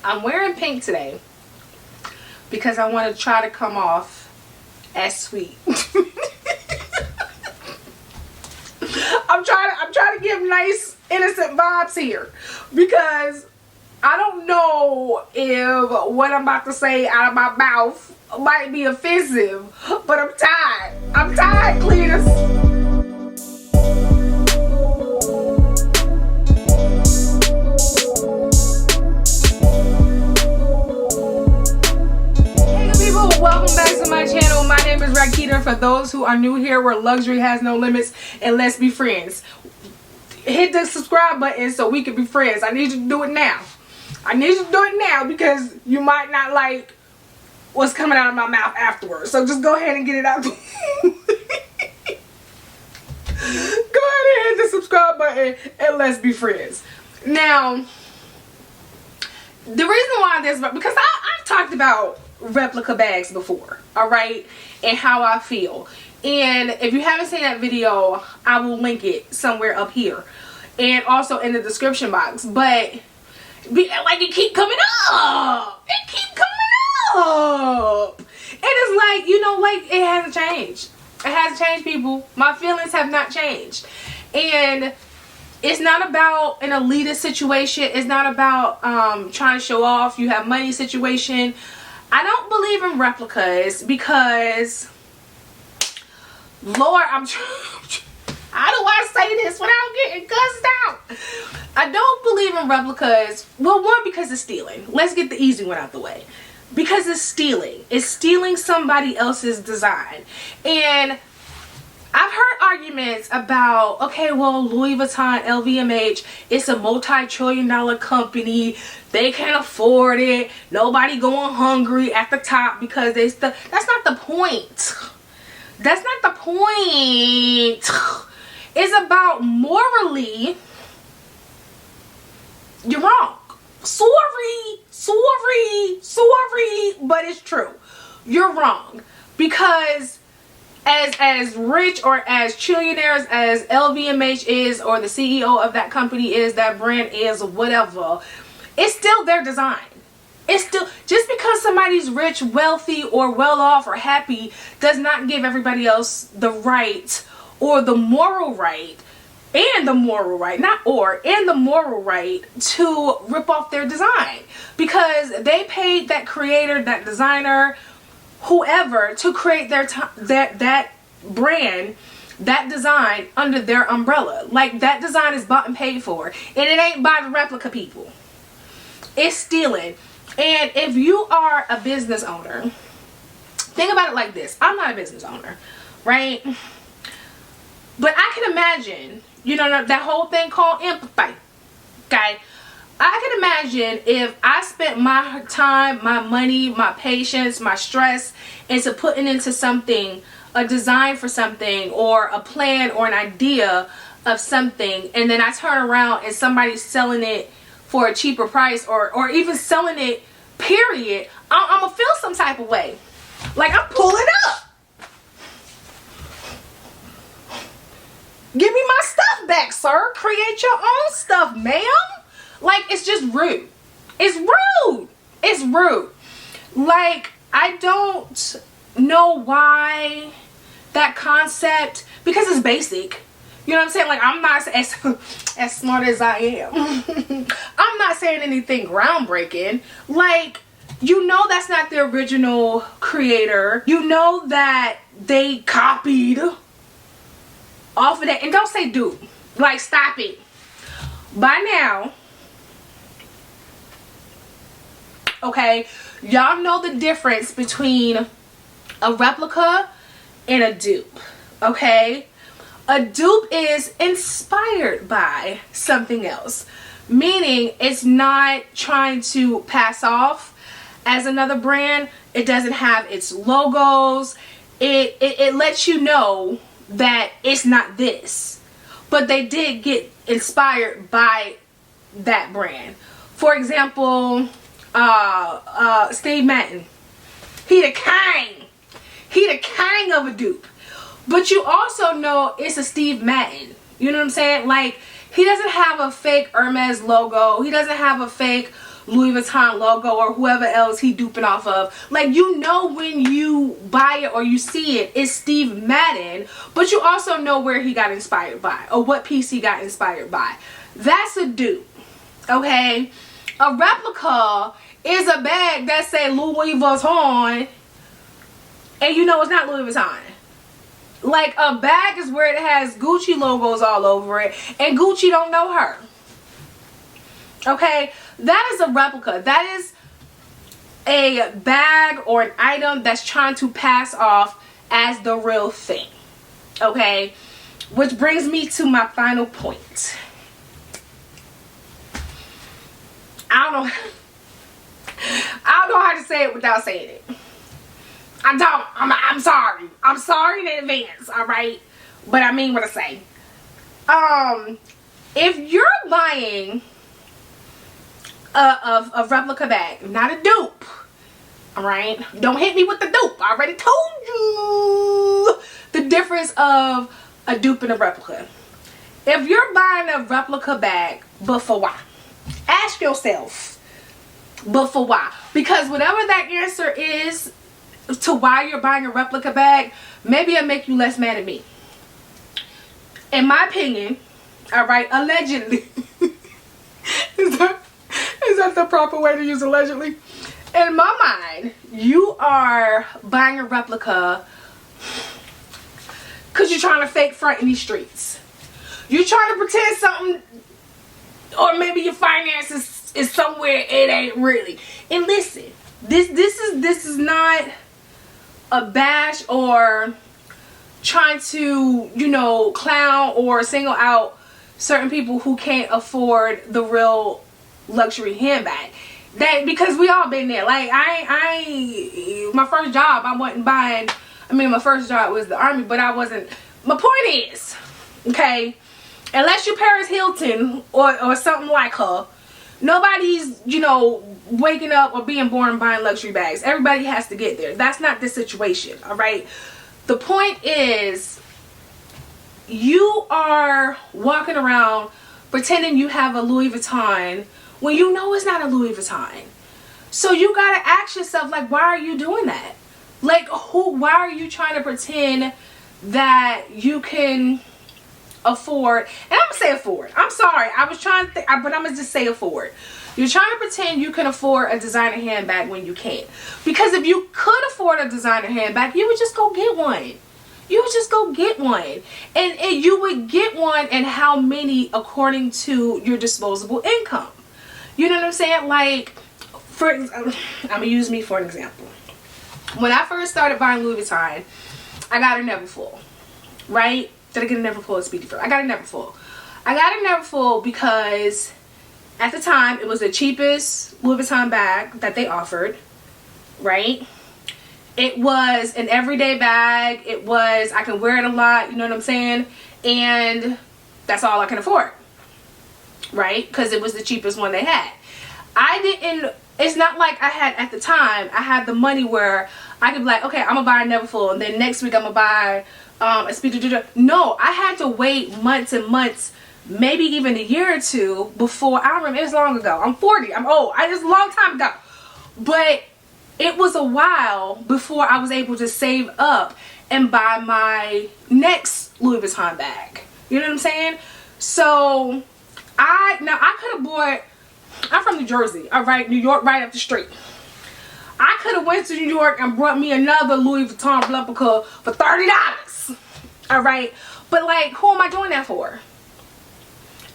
I'm wearing pink today because I want to try to come off as sweet. I'm trying to give nice innocent vibes here, because I don't know if what I'm about to say out of my mouth might be offensive, but I'm tired. I'm tired, Cletus. Welcome back to my channel. My name is Rakeedah. For those who are new here, where luxury has no limits, and let's be friends. Hit the subscribe button so we can be friends. I need you to do it now. I need you to do it now, because you might not like what's coming out of my mouth afterwards. So just go ahead and get it out. Go ahead and hit the subscribe button and let's be friends. Now, the reason why this, because I've talked about replica bags before, alright, and how I feel, and if you haven't seen that video, I will link it somewhere up here and also in the description box. But like, it keep coming up, and it's like, you know, like, it hasn't changed. It hasn't changed, people. My feelings have not changed. And it's not about an elitist situation. It's not about trying to show off, you have money situation. I don't believe in replicas because, Lord, how do I say this without getting cussed out? I don't believe in replicas. Well, one, because it's stealing. Let's get the easy one out the way. Because it's stealing. It's stealing somebody else's design. And I've heard arguments about, okay, well, Louis Vuitton, LVMH, it's a multi-trillion-dollar company. They can't afford it. Nobody going hungry at the top because they stuff. That's not the point. That's not the point. It's about morally, you're wrong. Sorry, but it's true. You're wrong. Because as rich or as trillionaires as LVMH is, or the CEO of that company is, that brand is, whatever, it's still their design. It's still, just because somebody's rich, wealthy, or well off or happy does not give everybody else the right or the moral right, and the moral right, not or, and the moral right to rip off their design, because they paid that creator, that designer, whoever, to create their that brand, that design under their umbrella. Like, that design is bought and paid for, and it ain't by the replica people. It's stealing. And if you are a business owner, think about it like this. I'm not a business owner, right? But I can imagine, you know, that whole thing called empathy, okay? I can imagine if I spent my time, my money, my patience, my stress into putting into something, a design for something, or a plan or an idea of something, and then I turn around and somebody's selling it for a cheaper price, or even selling it, period, I'm gonna feel some type of way. Like, I'm pulling up. Give me my stuff back, sir. Create your own stuff, ma'am. Like, it's just rude. It's rude. It's rude. Like, I don't know why that concept, because it's basic. You know what I'm saying? Like, I'm not as smart as I am. I'm not saying anything groundbreaking. Like, you know that's not the original creator. You know that they copied off of that. And don't say dupe. Like, stop it. By now, okay, y'all know the difference between a replica and a dupe, okay? A dupe is inspired by something else, meaning it's not trying to pass off as another brand. It doesn't have its logos. It lets you know that it's not this, but they did get inspired by that brand. For example, Steve Madden, he the king of a dupe. But you also know it's a Steve Madden. You know what I'm saying? Like, he doesn't have a fake Hermes logo. He doesn't have a fake Louis Vuitton logo or whoever else he duping off of. Like, you know when you buy it or you see it, it's Steve Madden, but you also know where he got inspired by or what piece he got inspired by. That's a dupe, okay? A replica is a bag that say Louis Vuitton and you know it's not Louis Vuitton. Like, a bag is where it has Gucci logos all over it and Gucci don't know her. Okay, that is a replica. That is a bag or an item that's trying to pass off as the real thing. Okay, which brings me to my final point. I don't know how to say it without saying it. I'm sorry. I'm sorry in advance, alright? But I mean what I say. If you're buying a replica bag, not a dupe, alright? Don't hit me with the dupe. I already told you the difference of a dupe and a replica. If you're buying a replica bag, but for why? Ask yourself, but for why? Because whatever that answer is to why you're buying a replica bag, maybe it'll make you less mad at me. In my opinion, alright, allegedly. Is that the proper way to use allegedly? In my mind, you are buying a replica because you're trying to fake front in these streets. You're trying to pretend something, or maybe your finances is somewhere it ain't really. And listen, this is not a bash or trying to, you know, clown or single out certain people who can't afford the real luxury handbag. That, because we all been there. Like, my first job, I wasn't buying, I mean, my first job was the army, but I wasn't. My point is, okay, unless you're Paris Hilton or something like her, nobody's, you know, waking up or being born buying luxury bags. Everybody has to get there. That's not the situation, alright? The point is, you are walking around pretending you have a Louis Vuitton when you know it's not a Louis Vuitton. So you gotta ask yourself, like, why are you doing that? Like, why are you trying to pretend that you can afford, and I'm gonna say afford. I'm sorry, I was trying to think, but I'm gonna just say afford. You're trying to pretend you can afford a designer handbag when you can't. Because if you could afford a designer handbag, you would just go get one. You would just go get one. And you would get one, and how many according to your disposable income. You know what I'm saying? Like, I'm gonna use me for an example. When I first started buying Louis Vuitton, I got a Neverfull, right? Did I get a Neverfull or Speedy Full? I got a Neverfull. I got a Neverfull because at the time it was the cheapest Louis Vuitton bag that they offered, right? It was an everyday bag. It was, I can wear it a lot, you know what I'm saying? And that's all I can afford, right? Because it was the cheapest one they had. It's not like I had, at the time, I had the money where I could be like, okay, I'm gonna buy a Neverfull, and then next week I'm gonna buy a Speedy. No, I had to wait months and months, maybe even a year or two before. I remember, it was long ago. I'm 40. I'm old. It was a long time ago. But it was a while before I was able to save up and buy my next Louis Vuitton bag. You know what I'm saying? So I could have bought, I'm from New Jersey, alright, New York, right up the street. I could have went to New York and brought me another Louis Vuitton replica for $30. Alright? But like, who am I doing that for?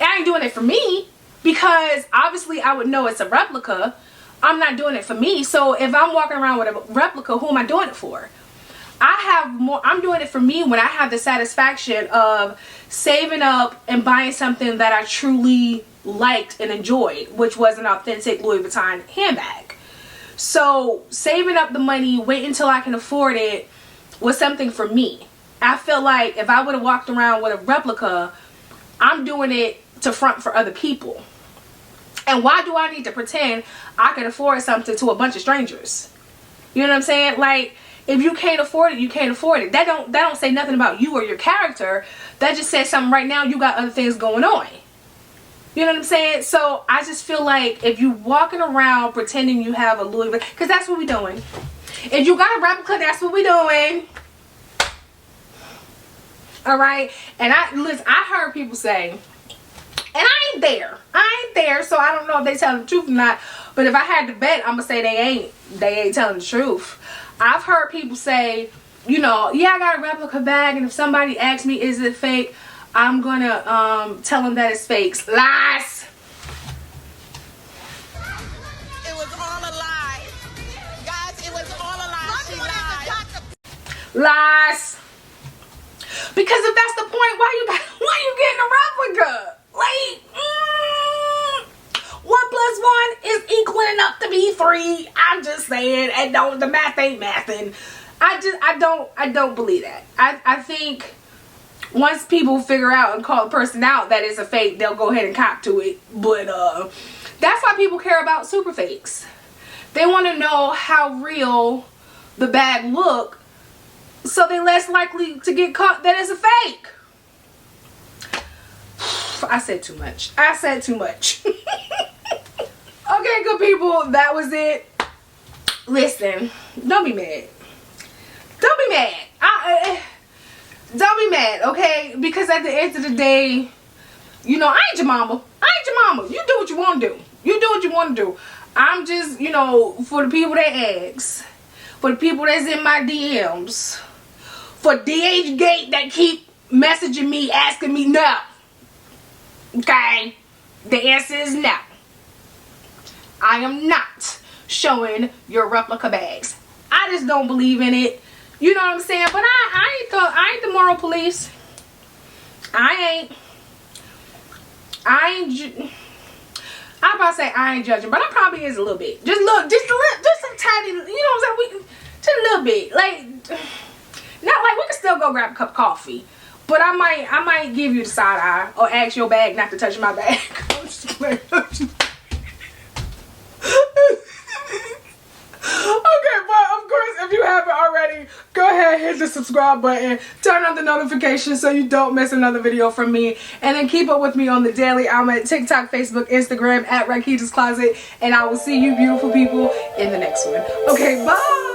I ain't doing it for me, because obviously I would know it's a replica. I'm not doing it for me. So if I'm walking around with a replica, who am I doing it for? I'm doing it for me when I have the satisfaction of saving up and buying something that I truly liked and enjoyed, which was an authentic Louis Vuitton handbag. So saving up the money, wait until I can afford it, was something for me. I feel like if I would have walked around with a replica, I'm doing it to front for other people. And why do I need to pretend I can afford something to a bunch of strangers? You know what I'm saying? Like, if you can't afford it, you can't afford it. That don't say nothing about you or your character. That just says something right now, you got other things going on. You know what I'm saying? So I just feel like if you walking around pretending you have a Louis Vuitton, because that's what we doing. If you got a replica, that's what we doing. All right. And I heard people say, and I ain't there, so I don't know if they telling the truth or not. But if I had to bet, I'm gonna say they ain't telling the truth. I've heard people say, you know, yeah, I got a replica bag, and if somebody asks me, is it fake, I'm gonna tell them that it's fake. Lies. It was all a lie, guys. It was all a lie. She lied. Lies. Because if that's the point, why you getting a replica? Like, 1 + 1 is equaling up to be 3. I'm just saying, and no, the math ain't mathing. I don't believe that. I think once people figure out and call a person out that it's a fake, they'll go ahead and cop to it. But that's why people care about super fakes. They want to know how real the bag look, so they're less likely to get caught that it's a fake. I said too much. Okay, good people, that was it. Listen, don't be mad. Don't be mad. Don't be mad, okay? Because at the end of the day, you know, I ain't your mama. You do what you want to do. I'm just, you know, for the people that ask, for the people that's in my DMs, for DH Gate that keep messaging me, asking me, no. Okay? The answer is no. I am not showing your replica bags. I just don't believe in it. You know what I'm saying? But I ain't the moral police. I'm about to say I ain't judging, but I probably is a little bit. Just a tiny, you know what I'm saying? Just a little bit. Like, not like we can still go grab a cup of coffee, but I might give you the side eye or ask your bag not to touch my bag. I'm just playing. Okay, but of course, if you haven't already, go ahead, hit the subscribe button, turn on the notifications so you don't miss another video from me, and then keep up with me on the daily. I'm at TikTok, Facebook, Instagram at Rakeedah's Closet, and I will see you beautiful people in the next one. Okay, bye.